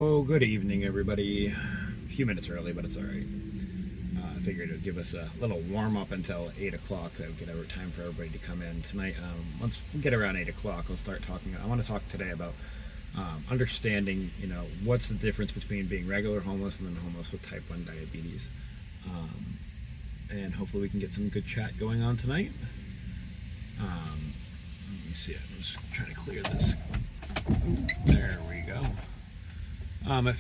Oh, good evening, everybody. A few minutes early, but it's all right. I figured it would give us a little warm up until 8 o'clock. That would get over time for everybody to come in tonight. Once we get around 8 o'clock, I'll start talking. I want to talk today about understanding, what's the difference between being regular homeless and then homeless with type 1 diabetes. And hopefully we can get some good chat going on tonight. Let me see. I'm just trying to clear this. There we go.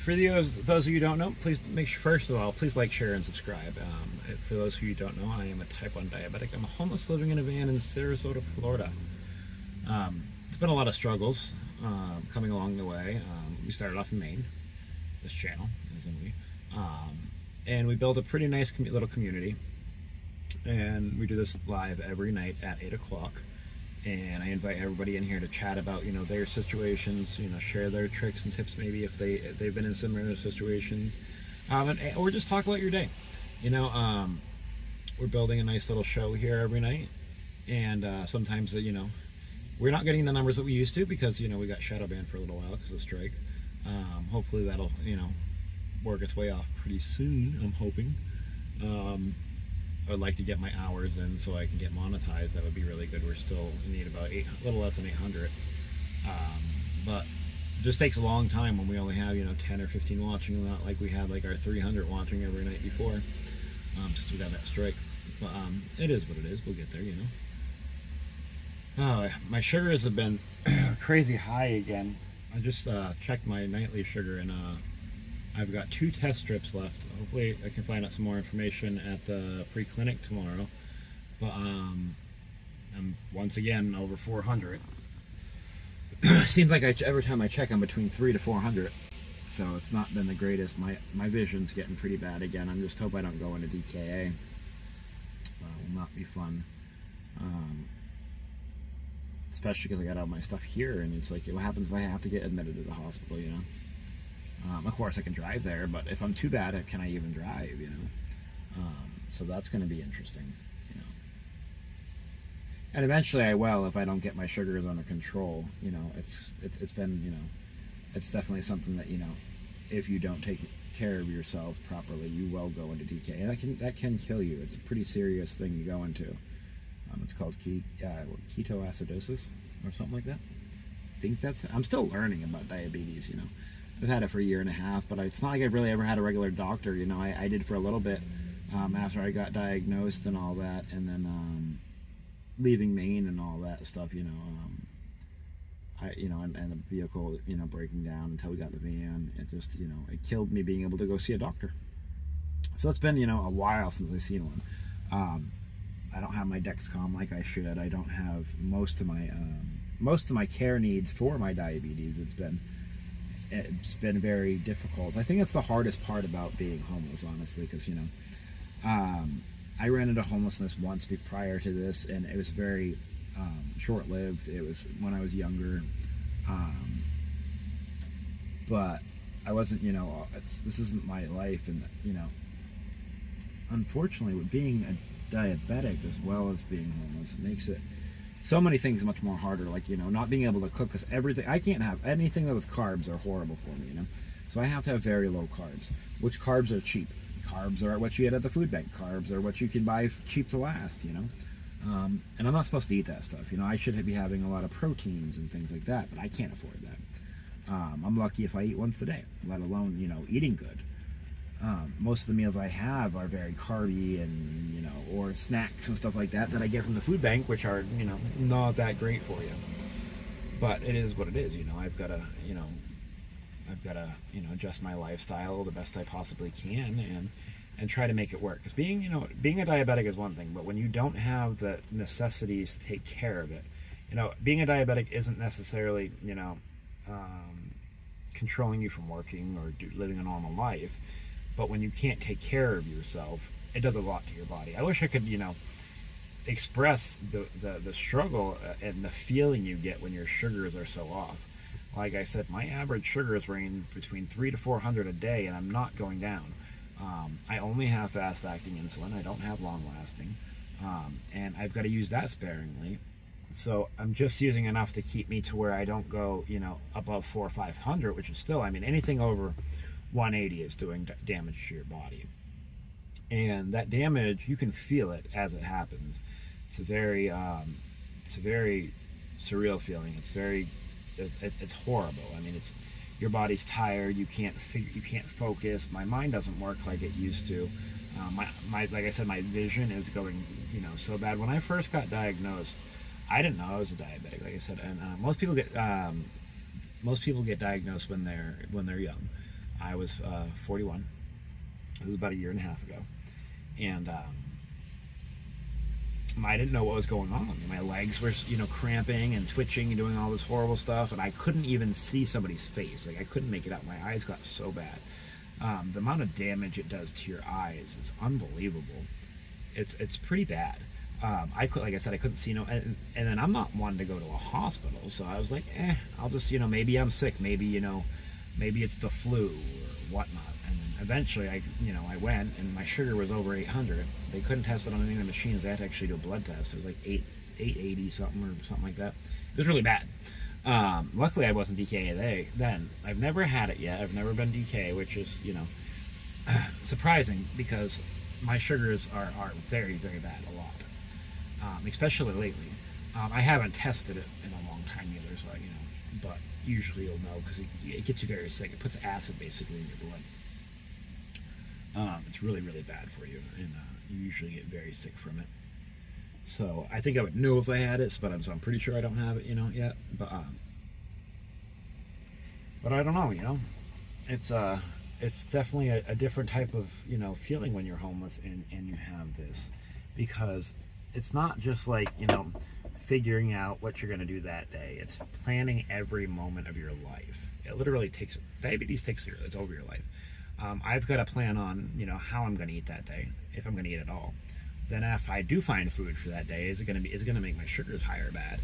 For those of you who don't know, please make sure, first of all, please like, share, and subscribe. For those of you who don't know, I am a type 1 diabetic. I'm a homeless living in a van in Sarasota, Florida. It's been a lot of struggles coming along the way. We started off in Maine, this channel, as in we, and we built a pretty nice little community. And we do this live every night at 8 o'clock. And I invite everybody in here to chat about, their situations, share their tricks and tips, maybe if they've been in similar situations, or just talk about your day. We're building a nice little show here every night, and sometimes, we're not getting the numbers that we used to because, we got shadow banned for a little while because of the strike. Hopefully that'll, work its way off pretty soon, I'm hoping. I would like to get my hours in so I can get monetized. That would be really good. We're still in need about a little less than 800. But it just takes a long time when we only have 10 or 15 watching, not like we had like our 300 watching every night before, since we got that strike. But it is what it is. We'll get there, Oh, my sugars have been crazy high again. I just checked my nightly sugar, and I've got 2 test strips left. Hopefully I can find out some more information at the free clinic tomorrow. But I'm once again over 400. Seems like every time I check I'm between 300 to 400. So it's not been the greatest. My vision's getting pretty bad again. I'm just hope I don't go into DKA. Will not be fun. Especially because I got all my stuff here, and it's like, what happens if I have to get admitted to the hospital, Of course, I can drive there, but if I'm too bad, can I even drive, So that's going to be interesting, And eventually I will if I don't get my sugars under control. It's been, it's definitely something that, if you don't take care of yourself properly, you will go into DK. And that can kill you. It's a pretty serious thing to go into. It's called ketoacidosis or something like that. I think I'm still learning about diabetes, I've had it for a year and a half, but it's not like I've really ever had a regular doctor. I did for a little bit after I got diagnosed and all that, and then leaving Maine and all that stuff. And the vehicle, breaking down until we got the van. It just, it killed me being able to go see a doctor. So it's been, a while since I've seen one. I don't have my Dexcom like I should. I don't have most of my care needs for my diabetes. It's been very difficult. I think it's the hardest part about being homeless, honestly, because I ran into homelessness once prior to this, and it was very short-lived. It was when I was younger, but I wasn't, this isn't my life, and unfortunately, with being a diabetic as well as being homeless, it makes it so many things much more harder, like, not being able to cook, because everything, I can't have anything that with carbs are horrible for me, so I have to have very low carbs, which carbs are cheap. Carbs are what you get at the food bank. Carbs are what you can buy cheap to last, and I'm not supposed to eat that stuff. I should be having a lot of proteins and things like that, but I can't afford that. I'm lucky if I eat once a day, let alone, eating good. Most of the meals I have are very carby and, or snacks and stuff like that I get from the food bank, which are, not that great for you. But it is what it is, I've got to, adjust my lifestyle the best I possibly can and try to make it work. Because being a diabetic is one thing, but when you don't have the necessities to take care of it, being a diabetic isn't necessarily, controlling you from working or living a normal life. But when you can't take care of yourself, it does a lot to your body. I wish I could, express the struggle and the feeling you get when your sugars are so off. Like I said, my average sugars range between 300 to 400 a day, and I'm not going down. I only have fast-acting insulin. I don't have long-lasting. And I've got to use that sparingly. So I'm just using enough to keep me to where I don't go, you know, above 400 or 500, which is still, I mean, anything over 180 is doing damage to your body. And that damage, you can feel it as it happens. It's a very surreal feeling. It's horrible. I mean, it's, your body's tired. You can't focus. My mind doesn't work like it used to. Like I said, my vision is going, you know, so bad. When I first got diagnosed, I didn't know I was a diabetic, like I said, and most people get diagnosed when they're young. I was 41. It was about a year and a half ago, and I didn't know what was going on. My legs were, you know, cramping and twitching and doing all this horrible stuff, and I couldn't even see somebody's face. Like, I couldn't make it out. My eyes got so bad. The amount of damage it does to your eyes is unbelievable. It's pretty bad. Like I said, I couldn't see and then I'm not one to go to a hospital, so I was like, I'll just, you know, maybe I'm sick, maybe, you know, maybe it's the flu or whatnot. And then eventually I went, and my sugar was over 800. They couldn't test it on any of the machines. They had to actually do a blood test. It was like 880 something or something like that. It was really bad. Luckily I wasn't DKA then. I've never had it yet. I've never been DKA, which is, you know, surprising, because my sugars are very, very bad, a lot. Especially lately. I haven't tested it in a long time either, so, you know, but usually you'll know, because it gets you very sick. It puts acid basically in your blood. It's really, really bad for you, and you usually get very sick from it. So I think I would know if I had it, but I'm pretty sure I don't have it, you know, yet. But I don't know, you know. It's definitely a different type of, you know, feeling when you're homeless and you have this, because it's not just like, you know, figuring out what you're going to do that day. It's planning every moment of your life. It literally diabetes takes it's over your life. I've got to plan on, you know, how I'm going to eat that day, if I'm going to eat at all. Then if I do find food for that day, is it going to make my sugars high or bad?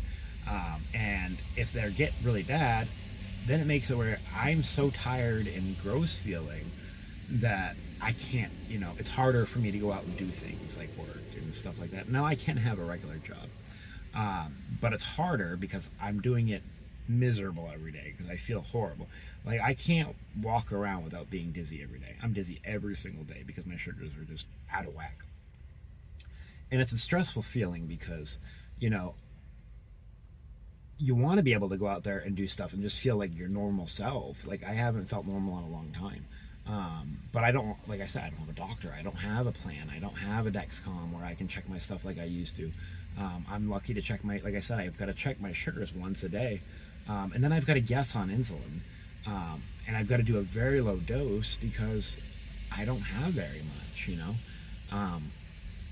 And if they get really bad, then it makes it where I'm so tired and gross feeling that I can't, you know, it's harder for me to go out and do things like work and stuff like that. Now I can have a regular job, but it's harder because I'm doing it miserable every day, because I feel horrible. Like, I can't walk around without being dizzy every day. I'm dizzy every single day because my sugars are just out of whack. And it's a stressful feeling because, you know, you want to be able to go out there and do stuff and just feel like your normal self. Like, I haven't felt normal in a long time. But I don't, like I said, I don't have a doctor. I don't have a plan. I don't have a Dexcom where I can check my stuff like I used to. I'm lucky to check like I said, I've got to check my sugars once a day. And then I've got to guess on insulin. And I've got to do a very low dose because I don't have very much, you know.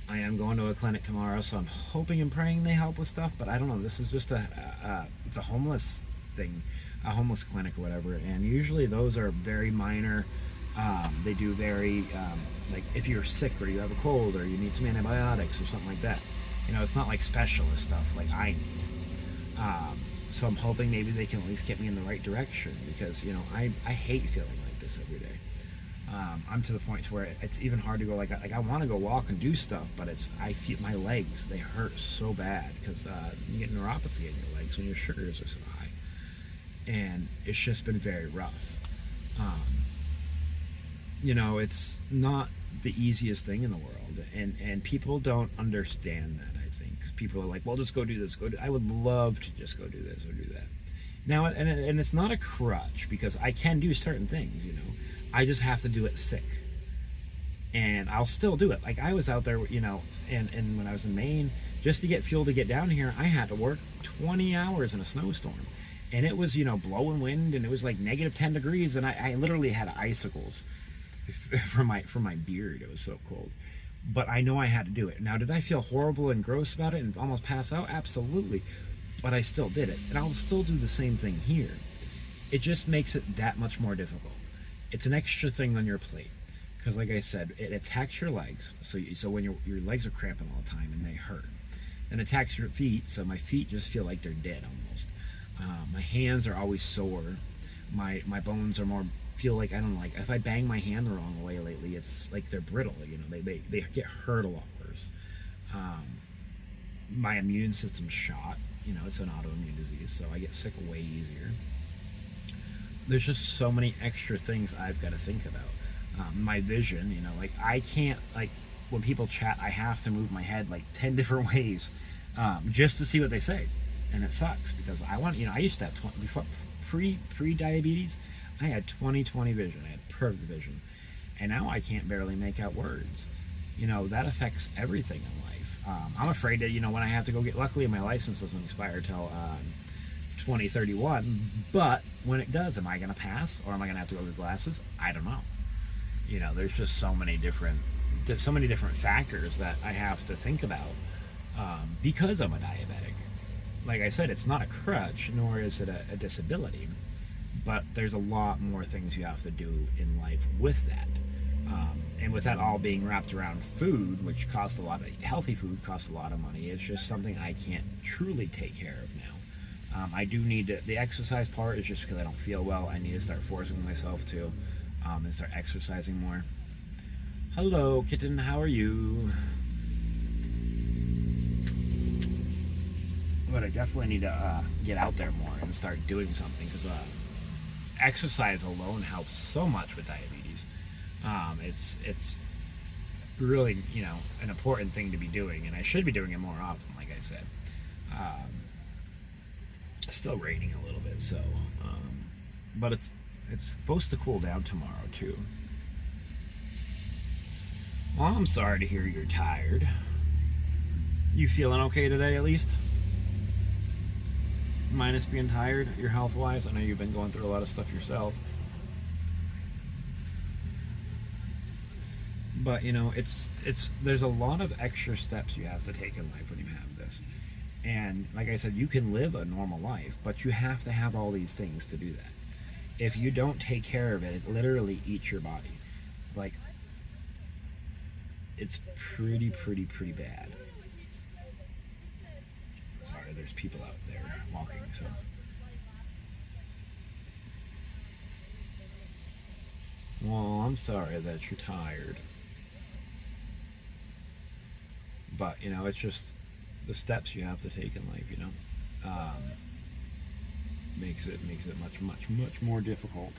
I am going to a clinic tomorrow, so I'm hoping and praying they help with stuff, but I don't know. This is just it's a homeless thing, a homeless clinic or whatever, and usually those are very minor. They do very, like, if you're sick or you have a cold or you need some antibiotics or something like that. You know, it's not like specialist stuff like I need. So I'm hoping maybe they can at least get me in the right direction, because, you know, I hate feeling like this every day. I'm to the point to where it's even hard to go, like I want to go walk and do stuff, but I feel my legs, they hurt so bad, because you get neuropathy in your legs when your sugars are so high, and it's just been very rough. You know, it's not the easiest thing in the world, and people don't understand that, I think, because people are like, well, just go do this, I would love to just go do this or do that. Now, and it's not a crutch, because I can do certain things, you know. I just have to do it sick, and I'll still do it. Like, I was out there, you know, and when I was in Maine, just to get fuel to get down here, I had to work 20 hours in a snowstorm, and it was, you know, blowing wind, and it was like -10 degrees, and I literally had icicles from my beard. It was so cold, but I know I had to do it. Now, did I feel horrible and gross about it and almost pass out? Absolutely, but I still did it, and I'll still do the same thing here. It just makes it that much more difficult. It's an extra thing on your plate, because, like I said, it attacks your legs. So when your legs are cramping all the time and they hurt, and it attacks your feet. So my feet just feel like they're dead almost. My hands are always sore. My bones are feel like, I don't know, like if I bang my hand the wrong way lately, it's like they're brittle. You know, they get hurt a lot worse. My immune system's shot. it's an autoimmune disease, so I get sick way easier. There's just so many extra things I've got to think about. My vision, like I can't, like when people chat, I have to move my head like 10 different ways just to see what they say. And it sucks because I want, I used to have 20, before pre-diabetes, I had 20/20 vision. I had perfect vision. And now I can't barely make out words. That affects everything in life. I'm afraid that, when I have to go get, luckily my license doesn't expire till 2031, but when it does, am I going to pass or am I going to have to go get glasses? I don't know. There's just so many different factors that I have to think about because I'm a diabetic. Like I said, it's not a crutch, nor is it a disability, but there's a lot more things you have to do in life with that. And with that all being wrapped around food, which costs a lot of, healthy food costs a lot of money, it's just something I can't truly take care of now. I do need to, the exercise part is just because I don't feel well. I need to start forcing myself to and start exercising more. Hello, kitten, how are you? But I definitely need to get out there more and start doing something because exercise alone helps so much with diabetes. It's really, an important thing to be doing, and I should be doing it more often, like I said. It's still raining a little bit, so, but it's supposed to cool down tomorrow, too. Well, I'm sorry to hear you're tired. You feeling okay today, at least? Minus being tired, your health-wise? I know you've been going through a lot of stuff yourself. But, there's a lot of extra steps you have to take in life when you have this. And, like I said, you can live a normal life, but you have to have all these things to do that. If you don't take care of it, it literally eats your body. Like, it's pretty bad. Sorry, there's people out there walking, so. Well, I'm sorry that you're tired. But, it's just the steps you have to take in life, makes it much more difficult.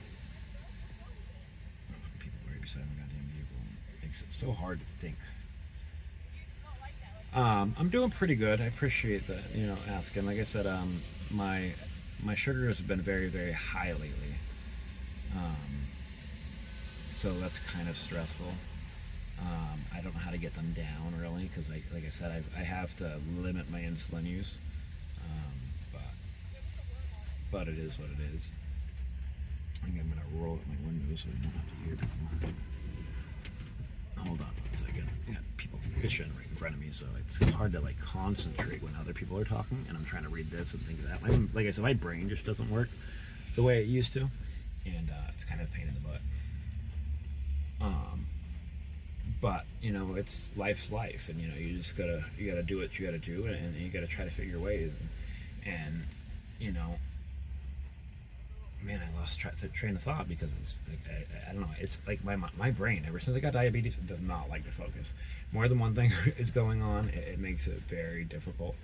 People right beside my goddamn vehicle makes it so hard to think. I'm doing pretty good. I appreciate the asking. Like I said, my sugar has been very high lately, so that's kind of stressful. I don't know how to get them down really, because like I said, I have to limit my insulin use. But it is what it is. I think I'm gonna roll up my window so I don't have to hear people. Hold on 1 second. I got people fishing right in front of me, so it's hard to like concentrate when other people are talking, and I'm trying to read this and think of that. Like I said, my brain just doesn't work the way it used to, and it's kind of a pain in the butt. But it's life's life, and you just gotta do what you gotta do, and you gotta try to figure ways, and man, I lost train of thought because it's like I don't know. It's like my brain, ever since I got diabetes, it does not like to focus. More than one thing is going on. It makes it very difficult.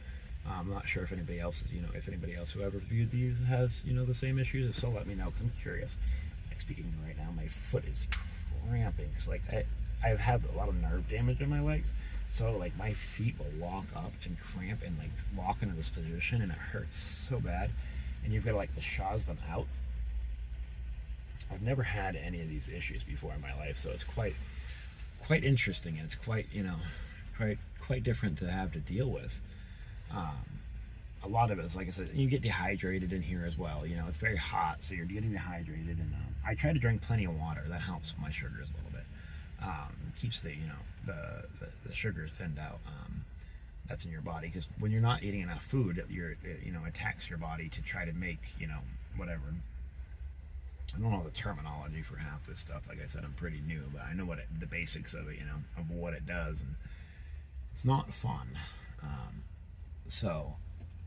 I'm not sure if anybody else is, if anybody else who ever viewed these has, the same issues. If so, let me know. 'Cause I'm curious. Like speaking right now, my foot is cramping because like I've had a lot of nerve damage in my legs, so like my feet will lock up and cramp and like lock into this position, and it hurts so bad. And you've got to like massage them out. I've never had any of these issues before in my life, so it's quite interesting, and it's quite quite different to have to deal with. A lot of it is, like I said, you get dehydrated in here as well. It's very hot, so you're getting dehydrated, and I try to drink plenty of water. That helps my sugars a little bit. Keeps the sugar thinned out. That's in your body, because when you're not eating enough food, it attacks your body to try to make whatever. I don't know the terminology for half this stuff. Like I said, I'm pretty new, but I know the basics of it, of what it does, and it's not fun. So,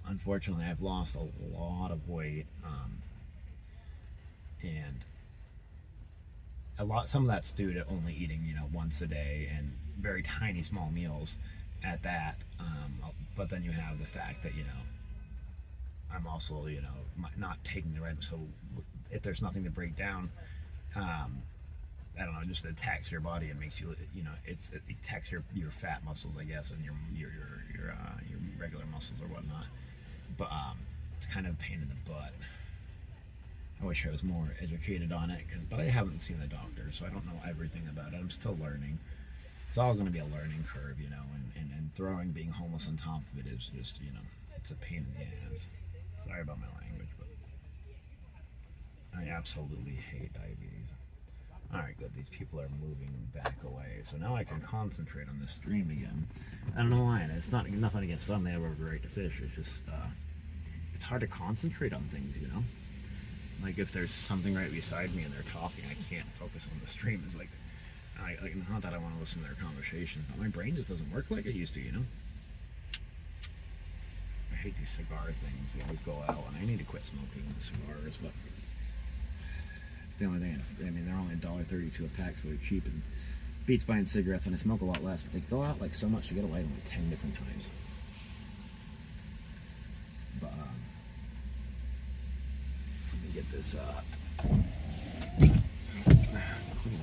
unfortunately, I've lost a lot of weight, and some of that's due to only eating, once a day and very tiny, small meals at that. But then you have the fact that I'm also, you know, not taking the right. So if there's nothing to break down, I don't know, just attacks your body and makes you, you know, it attacks your fat muscles, I guess, and your regular muscles or whatnot. But it's kind of a pain in the butt. I wish I was more educated on it, but I haven't seen the doctor, so I don't know everything about it. I'm still learning. It's all going to be a learning curve, you know, and being homeless on top of it is just, you know, it's a pain in the ass. Sorry about my language, but I absolutely hate diabetes. Alright, good. These people are moving back away, so now I can concentrate on this stream again. I don't know why, and it's not nothing against them. They have every right to fish. It's just, it's hard to concentrate on things, you know? Like, if there's something right beside me and they're talking, I can't focus on the stream. It's like, not that I want to listen to their conversation, but my brain just doesn't work like it used to, you know? I hate these cigar things. They always go out, and I need to quit smoking the cigars, but it's the only thing. I mean, they're only $1.32 a pack, so they're cheap, and beats buying cigarettes, and I smoke a lot less, but they go out like so much to get away like 10 different times. But let me get this clean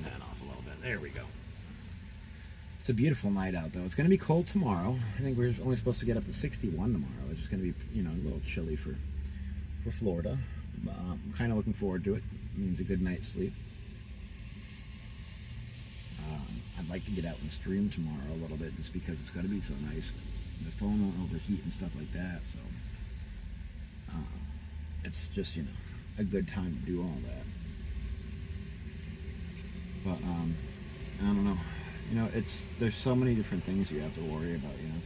that off a little bit. There we go. It's a beautiful night out, though. It's going to be cold tomorrow. I think we're only supposed to get up to 61 tomorrow, which is going to be, you know, a little chilly for Florida. I'm kind of looking forward to it. It means a good night's sleep. I'd like to get out and stream tomorrow a little bit, just because it's going to be so nice. The phone won't overheat and stuff like that, so it's just, you know, a good time to do all that. But I don't know. You know, there's so many different things you have to worry about, you know.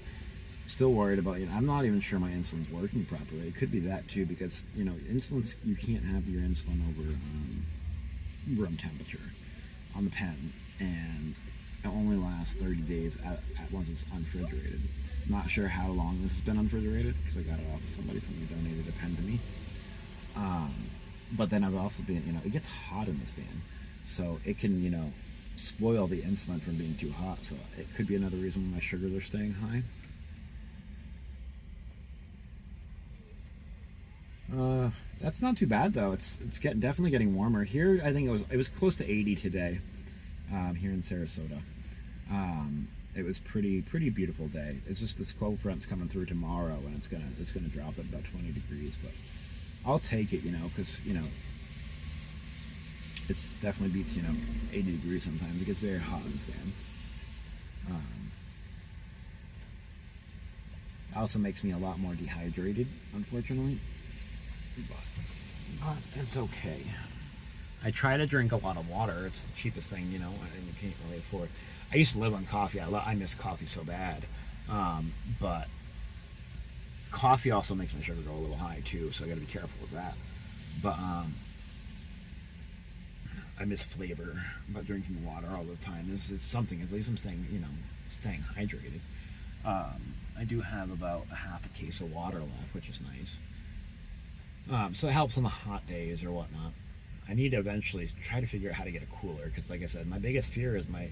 Still worried about, you know, I'm not even sure my insulin's working properly. It could be that too, because, you know, you can't have your insulin over room temperature on the pen, and it only lasts 30 days at once it's unrefrigerated. Not sure how long this has been unrefrigerated, because I got it off of somebody donated a pen to me. But then I've also been, you know, it gets hot in this van, so it can, you know, spoil the insulin from being too hot. So it could be another reason why my sugars are staying high. That's not too bad though. It's definitely getting warmer here. I think it was close to 80 today, here in Sarasota. It was pretty beautiful day. It's just this cold front's coming through tomorrow, and it's gonna drop at about 20 degrees. But I'll take it, you know, because, you know, it's definitely beats, you know, 80 degrees sometimes. It gets very hot in this van. It also makes me a lot more dehydrated, unfortunately. But it's okay. I try to drink a lot of water. It's the cheapest thing, you know, and you can't really afford. I used to live on coffee. I miss coffee so bad. But coffee also makes my sugar go a little high too, so I got to be careful with that. But I miss flavor. But drinking water all the time is something. At least I'm staying hydrated. I do have about a half a case of water left, which is nice. So it helps on the hot days or whatnot. I need to eventually try to figure out how to get a cooler, because like I said, my biggest fear is I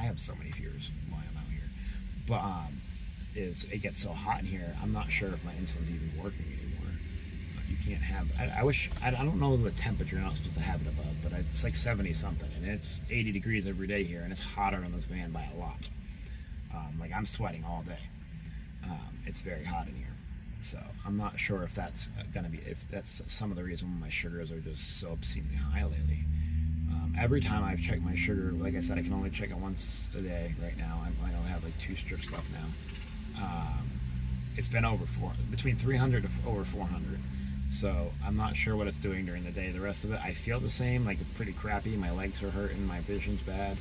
have so many fears while I'm out here, but is it gets so hot in here, I'm not sure if my insulin's even working anymore. You can't have, I don't know the temperature, you're not supposed to have it above, but it's like 70 something, and it's 80 degrees every day here, and it's hotter in this van by a lot. Like, I'm sweating all day. It's very hot in here. So I'm not sure if that's some of the reason why my sugars are just so obscenely high lately. Every time I've checked my sugar, like I said, I can only check it once a day right now. I only have like 2 strips left now. It's been between 300 to over 400. So I'm not sure what it's doing during the day. The rest of it, I feel the same, like pretty crappy. My legs are hurting, my vision's bad.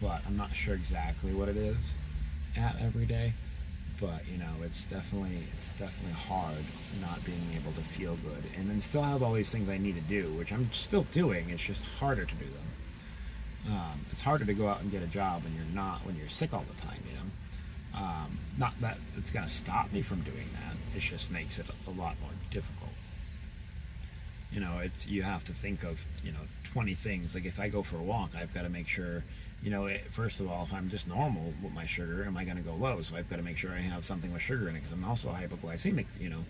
But I'm not sure exactly what it is at every day. But, you know, it's definitely hard not being able to feel good, and then still have all these things I need to do, which I'm still doing. It's just harder to do them. It's harder to go out and get a job when you're sick all the time, you know. Not that it's going to stop me from doing that. It just makes it a lot more difficult. You know, it's, you have to think of, you know, 20 things. Like if I go for a walk, I've got to make sure, you know, first of all, if I'm just normal with my sugar, am I going to go low? So I've got to make sure I have something with sugar in it, because I'm also hypoglycemic, you know.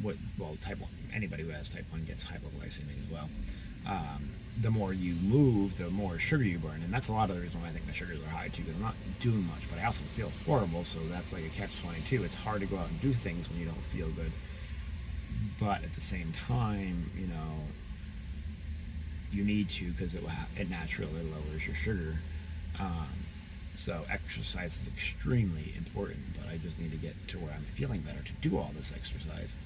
Well, type 1, anybody who has type 1 gets hypoglycemic as well. The more you move, the more sugar you burn, and that's a lot of the reason why I think my sugars are high too, because I'm not doing much, but I also feel horrible, so that's like a catch-22. It's hard to go out and do things when you don't feel good, but at the same time, you know, you need to, because it naturally lowers your sugar. So exercise is extremely important, but I just need to get to where I'm feeling better to do all this exercise.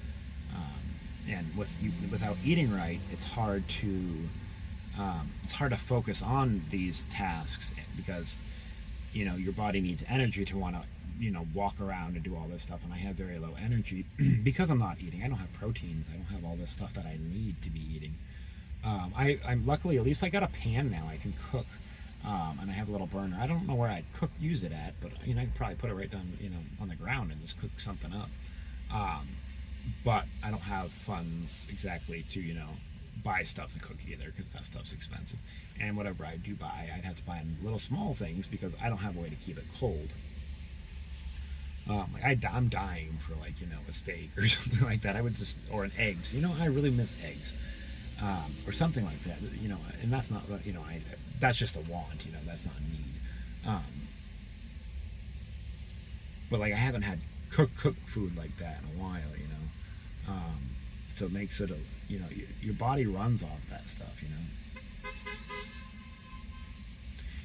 And without eating right, it's hard to focus on these tasks, because, you know, your body needs energy to want to, you know, walk around and do all this stuff, and I have very low energy because I'm not eating. I don't have proteins. I don't have all this stuff that I need to be eating. I'm luckily, at least I got a pan now. I can cook, and I have a little burner. I don't know where I'd use it at, but, you know, I could probably put it right down, you know, on the ground and just cook something up. But I don't have funds exactly to, you know, buy stuff to cook either, because that stuff's expensive. And whatever I do buy, I'd have to buy in little small things, because I don't have a way to keep it cold. Like I'm dying for, like, you know, a steak or something like that. I would just, or an eggs. You know, I really miss eggs, or something like that. You know, and that's not, you know, that's just a want. You know, that's not a need. But like I haven't had cook food like that in a while. You know. So it makes it you know, your body runs off that stuff, you know.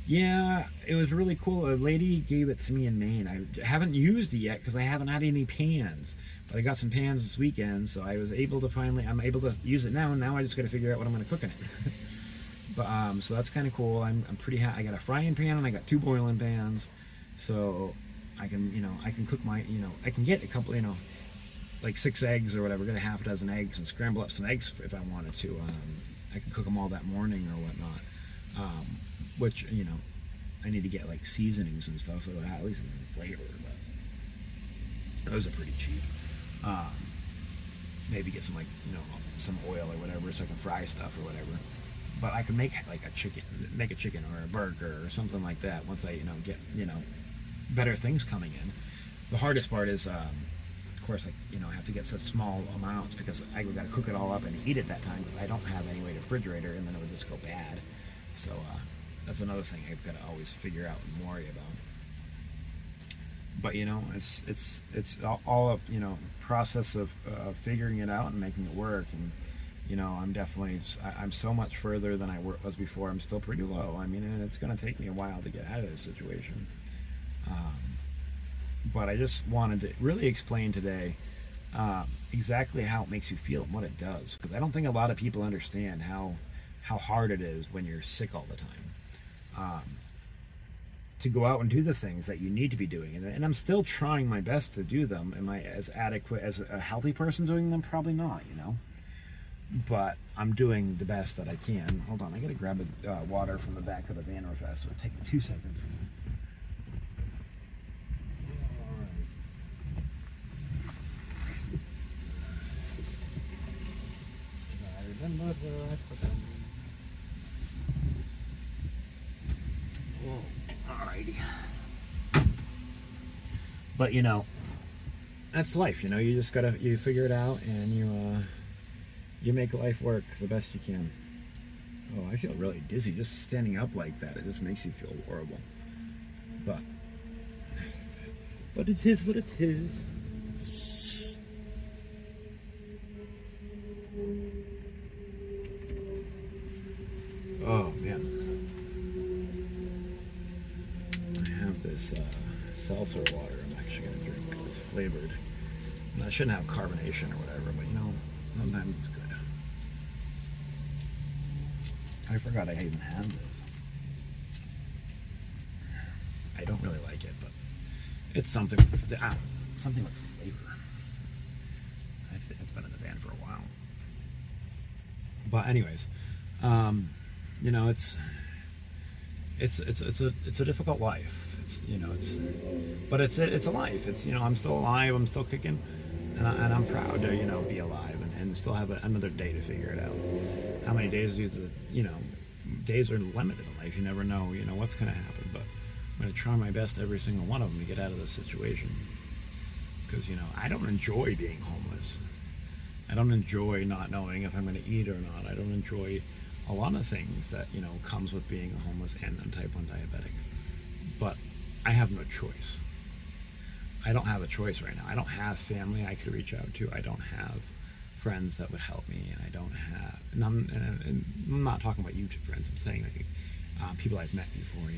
Yeah, it was really cool. A lady gave it to me in Maine. I haven't used it yet because I haven't had any pans, but I got some pans this weekend, so I was able to I'm able to use it now, and now I just got to figure out what I'm going to cook in it. But so that's kind of cool. I'm pretty happy. I got a frying pan and I got 2 boiling pans, so I can, you know, I can cook my, you know, I can get a couple, you know, like 6 eggs or whatever, get a half a dozen eggs and scramble up some eggs if I wanted to. I can cook them all that morning or whatnot, which, you know, I need to get like seasonings and stuff, so that at least it's in flavor, but those are pretty cheap. Maybe get some, like, you know, some oil or whatever, so I can fry stuff or whatever. But I can make like a chicken or a burger or something like that once I, you know, get, you know, better things coming in. The hardest part is, of course, you know, I have to get such small amounts, because I got to cook it all up and eat it that time, because I don't have any way to refrigerate, and then it would just go bad. So that's another thing I've got to always figure out and worry about. But, you know, it's all a, you know, process of figuring it out and making it work. And, you know, I'm so much further than I was before. I'm still pretty low. I mean, and it's going to take me a while to get out of this situation. But I just wanted to really explain today exactly how it makes you feel and what it does, because I don't think a lot of people understand how hard it is when you're sick all the time, to go out and do the things that you need to be doing. And I'm still trying my best to do them. Am I as adequate as a healthy person doing them? Probably not, you know. But I'm doing the best that I can. Hold on, I gotta grab a water from the back of the van real fast, so it'll take me 2 seconds. Whoa, alrighty. But, you know, that's life. You know, you just gotta figure it out, and you make life work the best you can. Oh, I feel really dizzy just standing up like that. It just makes you feel horrible. But it is what it is. Oh man, I have this seltzer water I'm actually gonna drink. It's flavored, and I shouldn't have carbonation or whatever, but, you know, sometimes it's good. I forgot I even had this. I don't really like it, but it's something with flavor. It's been in the van for a while. But anyways, you know, it's a difficult life. But it's a life. It's, you know, I'm still alive. I'm still kicking, and I'm proud to, you know, be alive and still have another day to figure it out. How many days days are limited in life. You never know, what's going to happen. But I'm going to try my best every single one of them to get out of this situation. Because, I don't enjoy being homeless. I don't enjoy not knowing if I'm going to eat or not. I don't enjoy a lot of things that, comes with being a homeless and a type 1 diabetic. But I have no choice. I don't have a choice right now. I don't have family I could reach out to. I don't have friends that would help me. And I don't have, and I'm not talking about YouTube friends. I'm saying like people I've met before,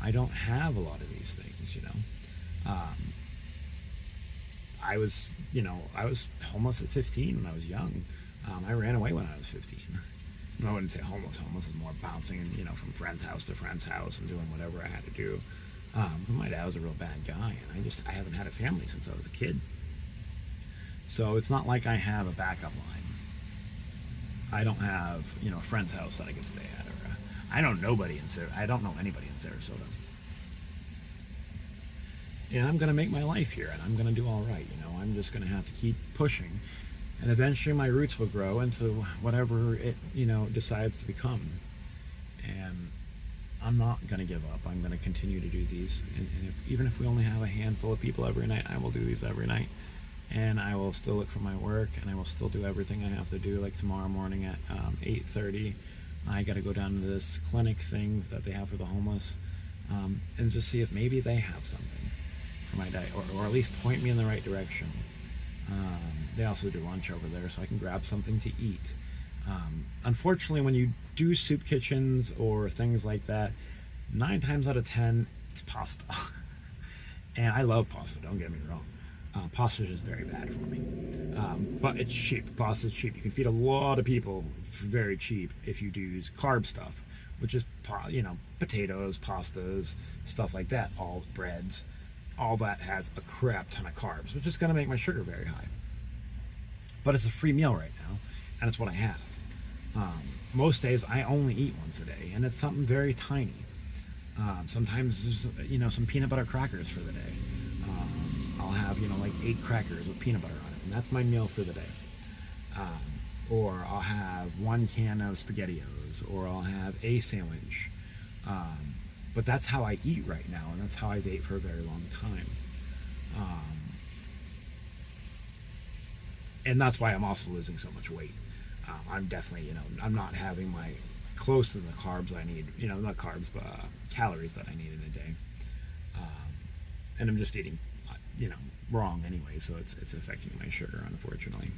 I don't have a lot of these things, I was homeless at 15 when I was young. I ran away when I was 15. I wouldn't say homeless. Homeless is more bouncing, from friend's house to friend's house and doing whatever I had to do. My dad was a real bad guy, and I haven't had a family since I was a kid. So it's not like I have a backup line. I don't have, a friend's house that I could stay at, or I don't know anybody in Sarasota. And I'm going to make my life here, and I'm going to do all right. I'm just going to have to keep pushing, and eventually my roots will grow into whatever it, decides to become. And I'm not going to give up. I'm going to continue to do these, and even if we only have a handful of people every night, I will do these every night, and I will still look for my work, and I will still do everything I have to do. Like tomorrow morning at 8:30, I got to go down to this clinic thing that they have for the homeless, and just see if maybe they have something for my diet, or at least point me in the right direction. They also do lunch over there, so I can grab something to eat. Unfortunately, when you do soup kitchens or things like that, 9 times out of 10, it's pasta. And I love pasta, don't get me wrong. Pasta is just very bad for me. But it's cheap. Pasta is cheap. You can feed a lot of people for very cheap if you do use carb stuff, which is, potatoes, pastas, stuff like that, all breads. All that has a crap ton of carbs, which is going to make my sugar very high. But it's a free meal right now, and it's what I have. Most days I only eat once a day, and it's something very tiny. Sometimes there's, some peanut butter crackers for the day. I'll have, like 8 crackers with peanut butter on it, and that's my meal for the day. Or I'll have 1 can of SpaghettiOs, or I'll have a sandwich. But that's how I eat right now, and that's how I've ate for a very long time. And that's why I'm also losing so much weight. I'm definitely, I'm not having close to the carbs I need, not carbs, but calories that I need in a day. And I'm just eating, wrong anyway, so it's affecting my sugar, unfortunately.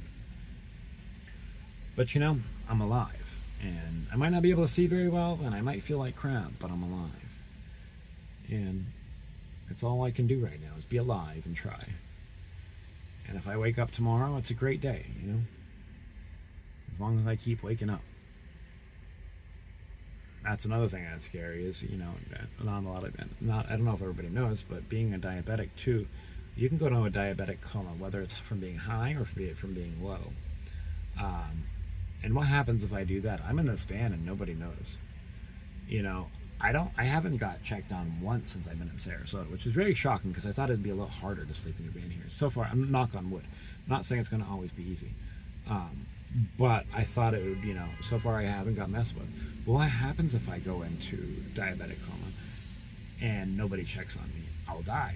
But, I'm alive, and I might not be able to see very well, and I might feel like crap, but I'm alive. And it's all I can do right now is be alive and try. And if I wake up tomorrow, it's a great day, as long as I keep waking up. That's another thing that's scary is, not a lot of, I don't know if everybody knows, but being a diabetic too, you can go to a diabetic coma, whether it's from being high or from being low. And what happens if I do that? I'm in this van and nobody knows. I haven't got checked on once since I've been in Sarasota, which is very shocking because I thought it'd be a little harder to sleep in your van here. So far, I'm knock on wood. I'm not saying it's going to always be easy. But I thought it would, so far I haven't got messed with. Well, what happens if I go into diabetic coma and nobody checks on me? I'll die,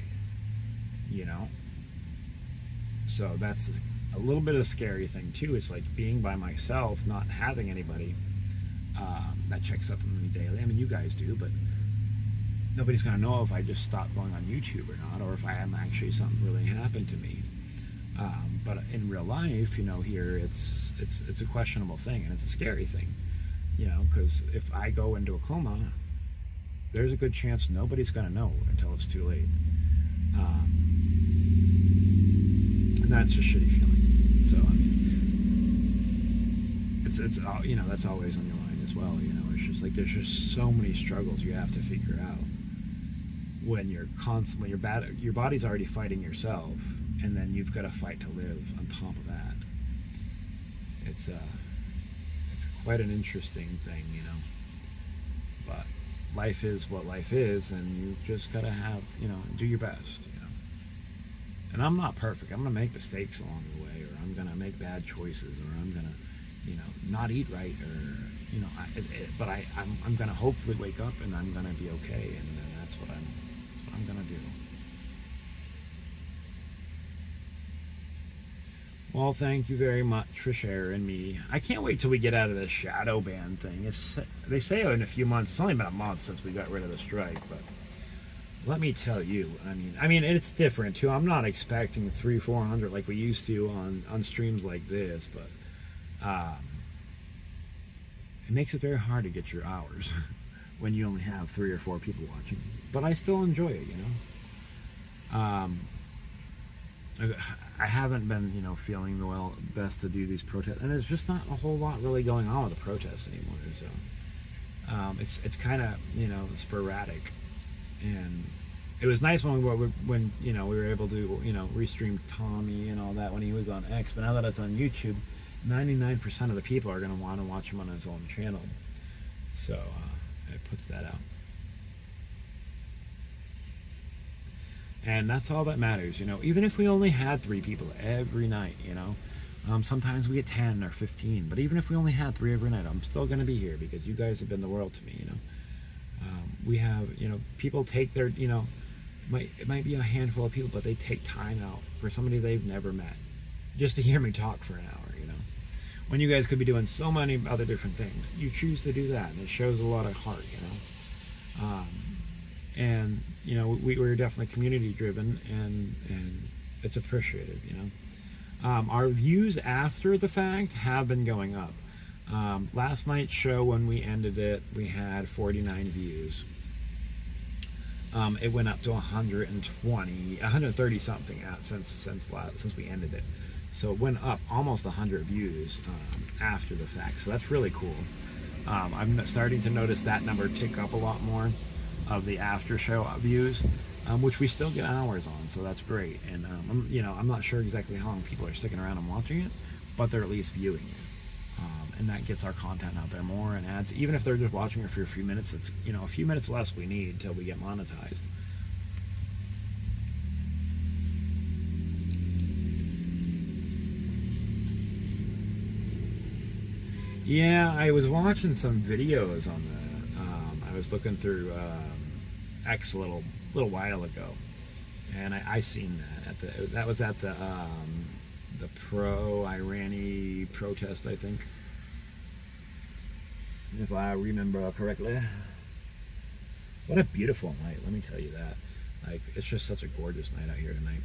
So that's a little bit of a scary thing too. It's like being by myself, not having anybody that checks up on me daily. I mean, you guys do, but nobody's going to know if I just stop going on YouTube or not, or if I am actually something really happened to me. But in real life, here it's a questionable thing, and it's a scary thing, because if I go into a coma, there's a good chance nobody's going to know until it's too late. And that's a shitty feeling. So, it's that's always on your mind as well. It's just like there's just so many struggles you have to figure out when you're constantly your body's already fighting yourself, and then you've got to fight to live on top of that. It's quite an interesting thing, but life is what life is, and you just got to have, do your best, And I'm not perfect. I'm going to make mistakes along the way, or I'm going to make bad choices, or I'm going to, not eat right, or, but I'm going to hopefully wake up and I'm going to be okay. And that's what I'm going to do. Well, thank you very much for sharing me. I can't wait till we get out of this shadow ban thing. They say in a few months. It's only been a month since we got rid of the strike, but let me tell you, I mean, it's different too. I'm not expecting 300-400 like we used to on streams like this, but it makes it very hard to get your hours when you only have 3 or 4 people watching. But I still enjoy it, I haven't been, feeling the best to do these protests, and there's just not a whole lot really going on with the protests anymore. So it's kind of sporadic, and it was nice when we were able to restream Tommy and all that when he was on X. But now that it's on YouTube, 99% of the people are going to want to watch him on his own channel. So it puts that out. And that's all that matters, even if we only had 3 people every night, sometimes we get 10 or 15, but even if we only had 3 every night, I'm still going to be here because you guys have been the world to me, we have, people take their, it might be a handful of people, but they take time out for somebody they've never met just to hear me talk for an hour, when you guys could be doing so many other different things. You choose to do that, and it shows a lot of heart, and we're definitely community driven, and it's appreciated. Our views after the fact have been going up. Last night's show, when we ended it, we had 49 views. It went up to 130 something since we ended it. So it went up almost 100 views after the fact. So that's really cool. I'm starting to notice that number tick up a lot more of the after show views, which we still get hours on, so that's great. And I'm not sure exactly how long people are sticking around and watching it, but they're at least viewing it, and that gets our content out there more and adds. Even if they're just watching it for a few minutes, it's a few minutes less we need till we get monetized. Yeah, I was watching some videos on I was looking through X a little while ago, and I seen that that was at the pro-Irani protest, I think, if I remember correctly. What a beautiful night, let me tell you that. Like, it's just such a gorgeous night out here tonight.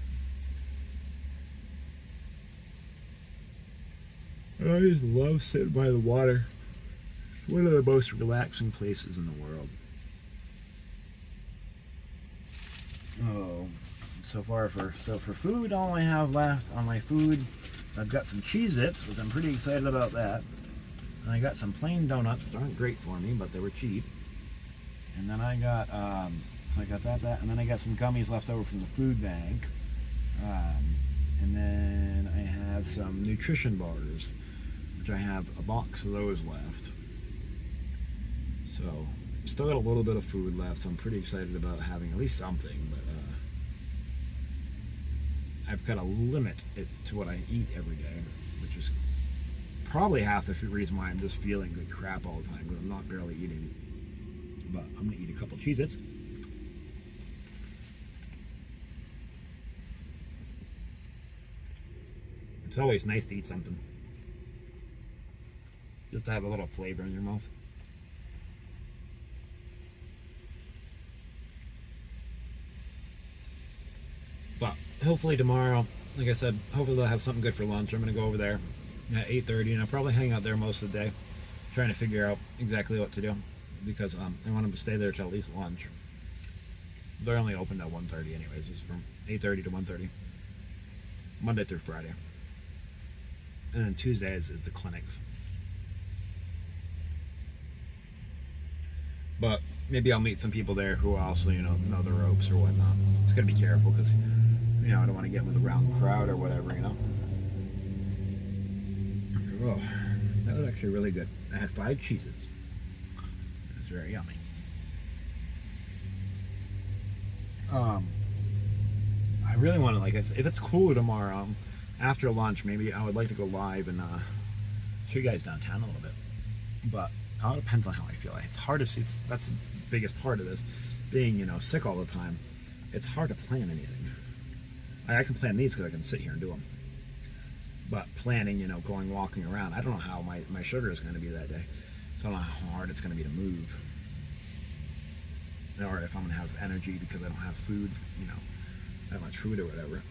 I just love sitting by the water. It's one of the most relaxing places in the world. Oh, so for food, all I have left on my food, I've got some Cheez-Its, which I'm pretty excited about that. And I got some plain donuts, which aren't great for me, but they were cheap. And then I got, so I got that, and then I got some gummies left over from the food bank. And then I had some nutrition bars, which I have a box of those left. So, still got a little bit of food left, so I'm pretty excited about having at least something, but I've got to limit it to what I eat every day, which is probably half the reason why I'm just feeling like crap all the time, because I'm not barely eating. But I'm going to eat a couple Cheez-Its. It's always nice to eat something, just to have a little flavor in your mouth. But hopefully tomorrow, like I said, hopefully they'll have something good for lunch. I'm going to go over there at 8:30, and I'll probably hang out there most of the day, trying to figure out exactly what to do, because I want them to stay there till at least lunch. They're only open at 1:30 anyways. It's from 8:30 to 1:30, Monday through Friday. And then Tuesdays is the clinics. But maybe I'll meet some people there who also, know the ropes or whatnot. Just gotta be careful, because, I don't want to get with a round crowd or whatever, Oh, that was actually really good. I had 5 Cheez-Its. It was very yummy. I really want to, like, if it's cooler tomorrow, after lunch, maybe I would like to go live and show you guys downtown a little bit. But it all depends on how I feel. It's hard to see. That's the biggest part of this. Being, sick all the time, it's hard to plan anything. I can plan these because I can sit here and do them. But planning, going walking around, I don't know how my sugar is going to be that day. So I don't know how hard it's going to be to move. Or if I'm going to have energy because I don't have food, that much food or whatever.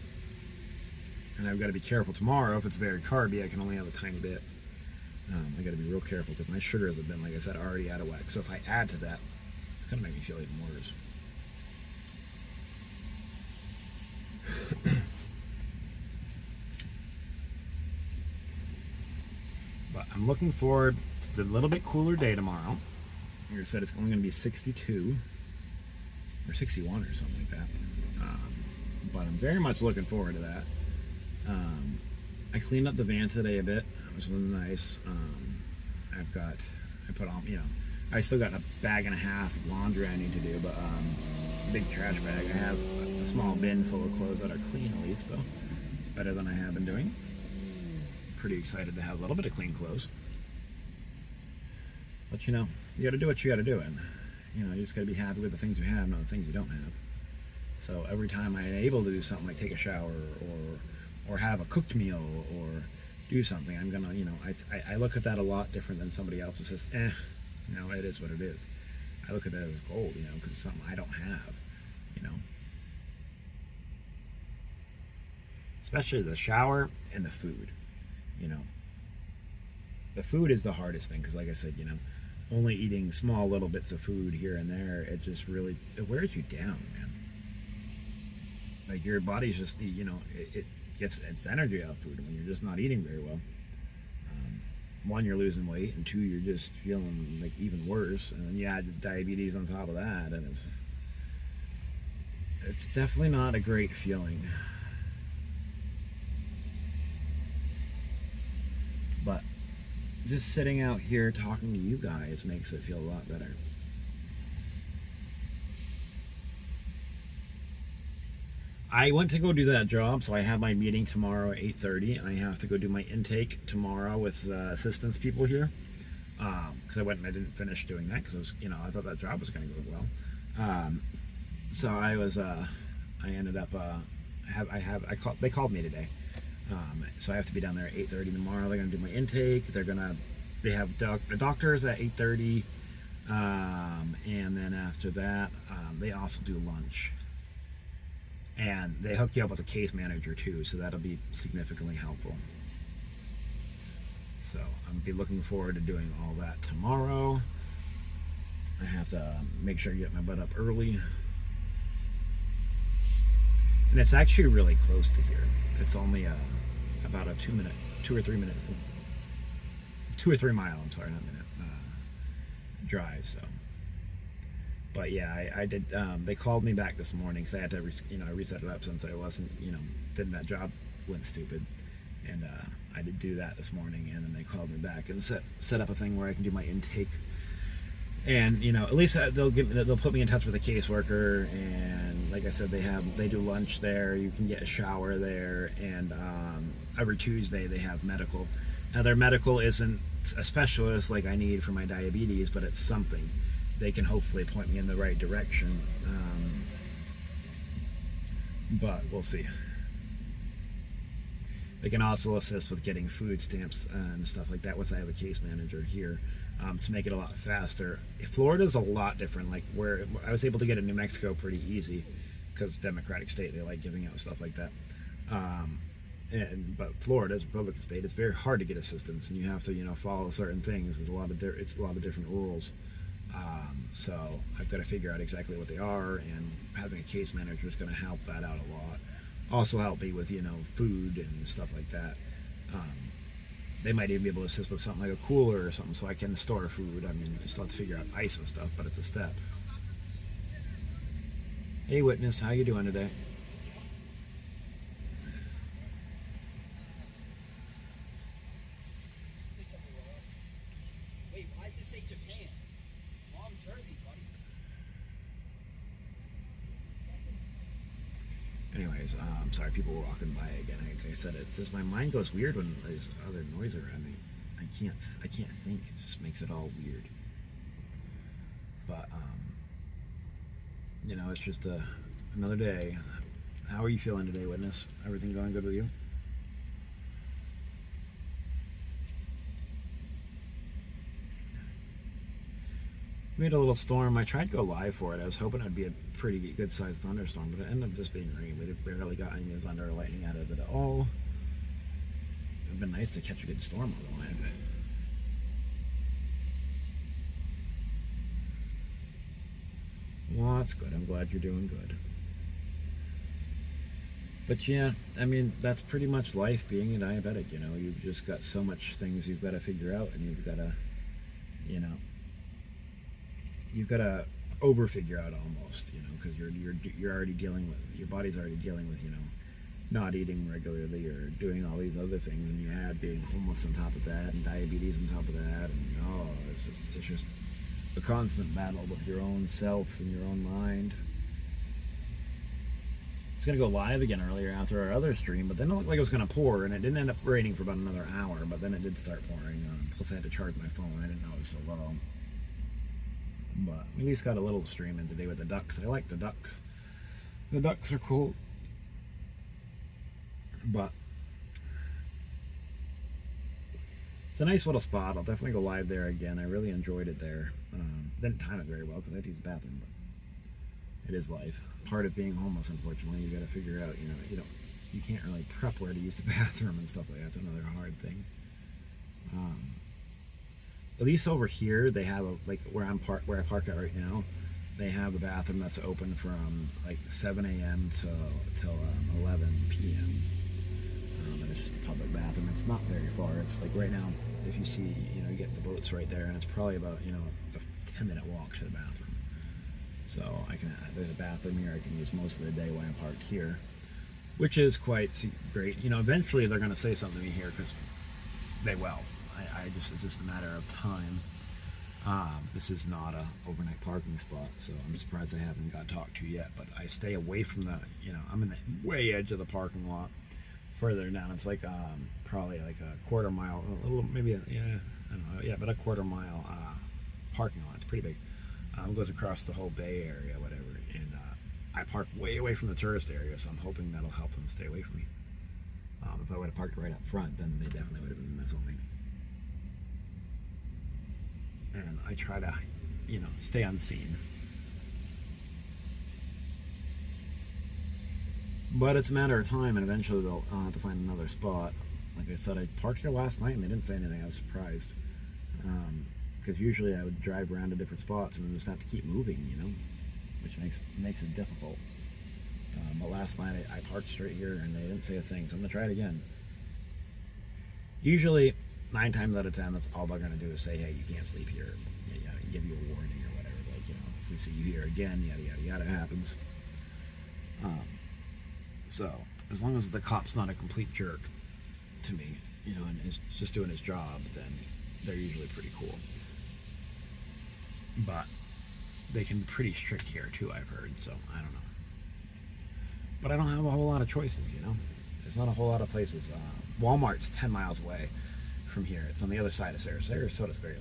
And I've got to be careful tomorrow. If it's very carby, I can only have a tiny bit. I got to be real careful because my sugars have been, like I said, already out of whack. So if I add to that, it's going to make me feel even worse. But I'm looking forward to a little bit cooler day tomorrow. Like I said, it's only going to be 62 or 61 or something like that. But I'm very much looking forward to that. I cleaned up the van today a bit, which was nice. I put on, I still got a bag and a half of laundry I need to do, but big trash bag. I have a small bin full of clothes that are clean at least, though. It's better than I have been doing. Pretty excited to have a little bit of clean clothes. But you got to do what you got to do, and you just got to be happy with the things you have, not the things you don't have. So every time I'm able to do something like take a shower or have a cooked meal or do something, I'm gonna, I look at that a lot different than somebody else who says, it is what it is. I look at that as gold, because it's something I don't have, Especially the shower and the food, The food is the hardest thing because, like I said, only eating small little bits of food here and there, it just really, it wears you down, man. Like your body's just, it gets its energy out of food when you're just not eating very well. One, you're losing weight, and two, you're just feeling like even worse. And then you add diabetes on top of that, and it's definitely not a great feeling. But just sitting out here talking to you guys makes it feel a lot better. I went to go do that job, so I have my meeting tomorrow at 8:30. I have to go do my intake tomorrow with the assistance people here. Because I went and I didn't finish doing that because I was, I thought that job was going to go well. So I ended up, they called me today. So I have to be down there at 8:30 tomorrow. They're going to do my intake. They have the doctors at 8:30. And then after that, they also do lunch. And they hook you up with a case manager too, so that'll be significantly helpful. So I'm gonna be looking forward to doing all that tomorrow. I have to make sure I get my butt up early. And it's actually really close to here. It's only about a 2 or 3 mile, I'm sorry, not minute, drive, so. But yeah, I did. They called me back this morning because I had to, reset it up since I wasn't, didn't that job went stupid, and I did do that this morning. And then they called me back and set up a thing where I can do my intake, and at least they'll put me in touch with a caseworker. And like I said, they do lunch there. You can get a shower there, and every Tuesday they have medical. Now their medical isn't a specialist like I need for my diabetes, but it's something. They can hopefully point me in the right direction, but we'll see. They can also assist with getting food stamps and stuff like that once I have a case manager here, to make it a lot faster. Florida's a lot different. Like where I was able to get in New Mexico pretty easy because it's a Democratic state. They like giving out stuff like that. But Florida's a Republican state. It's very hard to get assistance, and you have to follow certain things. It's a lot of different rules. So I've got to figure out exactly what they are, and having a case manager is going to help that out a lot. Also help me with food and stuff like that. They might even be able to assist with something like a cooler or something, so I can store food. I mean, you still have to figure out ice and stuff, but it's a step. Hey, witness, how you doing today? anyways, sorry, people were walking by again. Like I said, my mind goes weird when there's other noise around me. I can't think. It just makes it all weird. But it's just another day. How are you feeling today, Witness? Everything going good with you? We had a little storm. I tried to go live for it. I was hoping it'd be a pretty good sized thunderstorm, but it ended up just being rain. We barely got any thunder or lightning out of it at all. It would have been nice to catch a good storm on the line of it. Well, that's good. I'm glad you're doing good. But yeah, I mean, that's pretty much life being a diabetic. You've just got so much things you've got to figure out, and you've got to, you've got to over figure out almost, because you're already dealing with, your body's already dealing with, not eating regularly or doing all these other things, and you add being homeless on top of that, and diabetes on top of that, and it's just a constant battle with your own self and your own mind. It's gonna go live again earlier after our other stream, but then it looked like it was gonna pour, and it didn't end up raining for about another hour, but then it did start pouring. Plus I had to charge my phone. I didn't know it was so low. But we at least got a little stream in today with the ducks. I like the ducks. The ducks are cool. But it's a nice little spot. I'll definitely go live there again. I really enjoyed it there. Didn't time it very well because I had to use the bathroom, but it is life. Part of being homeless, unfortunately, you got to figure out. You can't really prep where to use the bathroom and stuff like that. That's another hard thing. At least over here, they have where I park at right now. They have a bathroom that's open from like 7 a.m. till 11 p.m. And it's just a public bathroom. It's not very far. It's like right now, if you see, you get the boats right there, and it's probably about a 10-minute walk to the bathroom. So there's a bathroom here I can use most of the day when I'm parked here, which is quite great. Eventually they're going to say something to me here because they will. It's just a matter of time. This is not a overnight parking spot, so I'm surprised I haven't got talked to yet. But I stay away from the, I'm in the way edge of the parking lot. Further down, it's like probably like a quarter mile, a little maybe, I don't know, but a quarter mile parking lot. It's pretty big. It goes across the whole Bay Area, whatever. And I park way away from the tourist area, so I'm hoping that'll help them stay away from me. If I would have parked right up front, then they definitely would have been messing with me. And I try to, stay unseen. But it's a matter of time, and eventually they'll have to find another spot. Like I said, I parked here last night, and they didn't say anything. I was surprised. Because usually I would drive around to different spots and just have to keep moving, which makes it difficult. But last night I parked straight here, and they didn't say a thing, so I'm going to try it again. Usually, 9 times out of 10, that's all they're going to do is say, hey, you can't sleep here. Give you a warning or whatever. Like, if we see you here again, yada, yada, yada, happens. So, as long as the cop's not a complete jerk to me, and is just doing his job, then they're usually pretty cool. But they can be pretty strict here, too, I've heard, so I don't know. But I don't have a whole lot of choices, There's not a whole lot of places. Walmart's 10 miles away from here. It's on the other side of Sarasota. Sarasota's very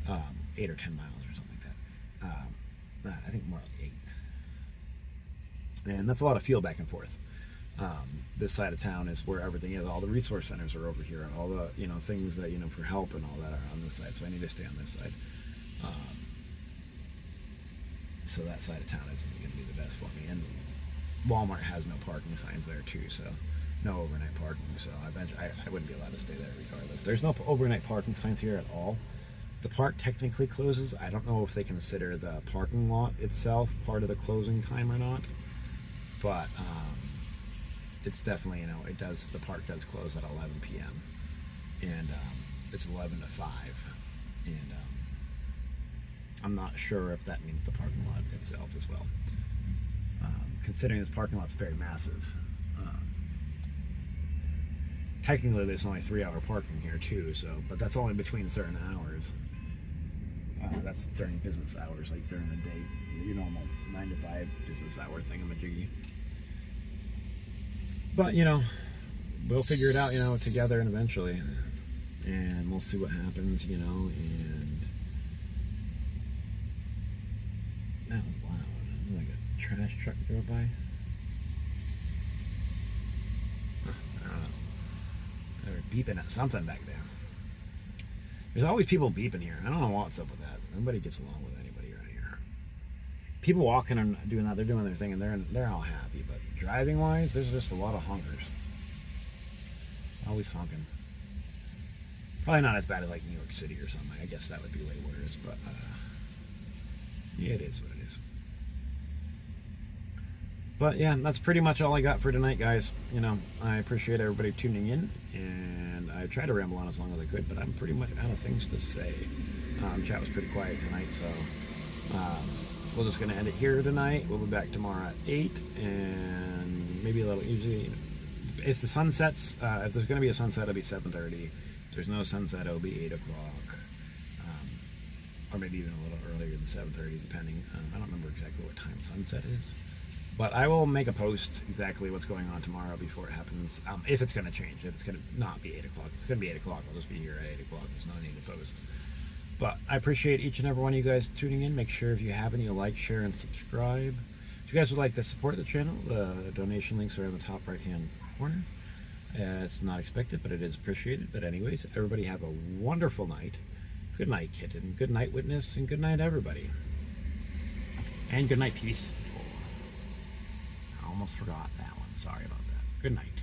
large. 8 or 10 miles or something like that. I think more like 8. And that's a lot of fuel back and forth. This side of town is where everything is. All the resource centers are over here. All the things that for help and all that are on this side. So I need to stay on this side. So that side of town isn't going to be the best for me. And Walmart has no parking signs there too, so no overnight parking. So I wouldn't be allowed to stay there regardless. There's no overnight parking signs here at all. The park technically closes. I don't know if they consider the parking lot itself part of the closing time or not, but it's definitely, it does. The park does close at 11 p.m. and it's 11 to 5, and I'm not sure if that means the parking lot itself as well. Considering this parking lot's very massive. Technically, there's only 3-hour parking here too. But that's only between certain hours. That's during business hours, like during the day, your normal 9 to 5 business hour thingamajiggy. But, you know, we'll figure it out, you know, together and eventually. And we'll see what happens, you know, and that was loud. Like a trash truck drove by. I don't know. They were beeping at something back there. There's always people beeping here. I don't know what's up with that. Nobody gets along with anybody around here. People walking and doing that, they're doing their thing, and they're all happy. But driving wise, there's just a lot of honkers. Always honking. Probably not as bad as like New York City or something. I guess that would be way worse. But yeah, it is what it is. But yeah, that's pretty much all I got for tonight, guys. You know, I appreciate everybody tuning in, and I tried to ramble on as long as I could, but I'm pretty much out of things to say. Chat was pretty quiet tonight, so we're just going to end it here tonight. We'll be back tomorrow at 8, and maybe a little, usually, if the sun sets, if there's going to be a sunset, it'll be 7:30. If there's no sunset, it'll be 8 o'clock, or maybe even a little earlier than 7:30, depending. I don't remember exactly what time sunset is. But I will make a post exactly what's going on tomorrow before it happens. If it's going to change, if it's going to not be 8 o'clock, if it's going to be 8 o'clock, I'll just be here at 8 o'clock. There's no need to post. But I appreciate each and every one of you guys tuning in. Make sure if you haven't, you like, share, and subscribe. If you guys would like to support the channel, the donation links are in the top right-hand corner. It's not expected, but it is appreciated. But anyways, everybody have a wonderful night. Good night, kitten. Good night, witness. And good night, everybody. And good night, peace. Almost forgot that one. Sorry about that. Good night.